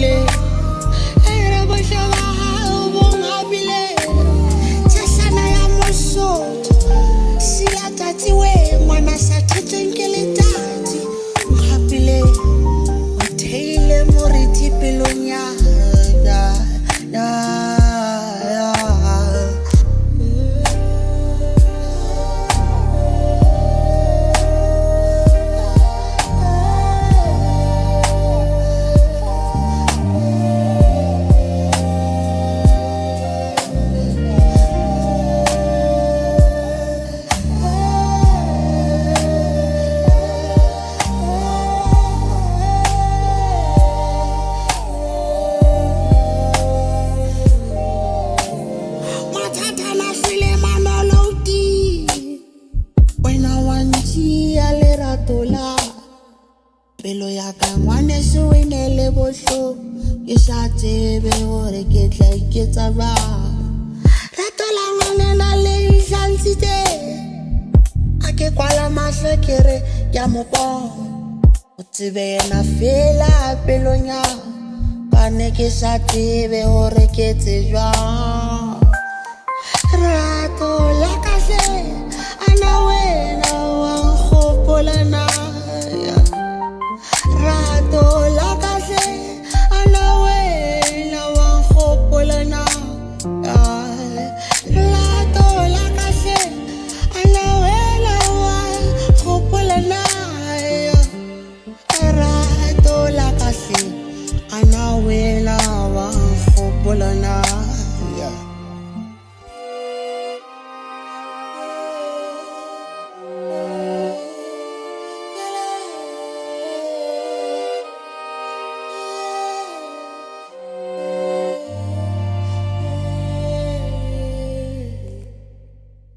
hapile ere boshaba hao bong hapile tshana ya mosotho sia tatiwe ngwana sa thetseng ke letati hapile o theile moriti pelong ya pelo ya ka ngwane se winele bohlo ke sa tsebe hore ke tla iketsa ba ratola ngwane na le hlansitse a ke kwala mahlo ke re ya mopo o tsebe yena fela pelong ya ka ne ke sa tsebe hore ke tse jwang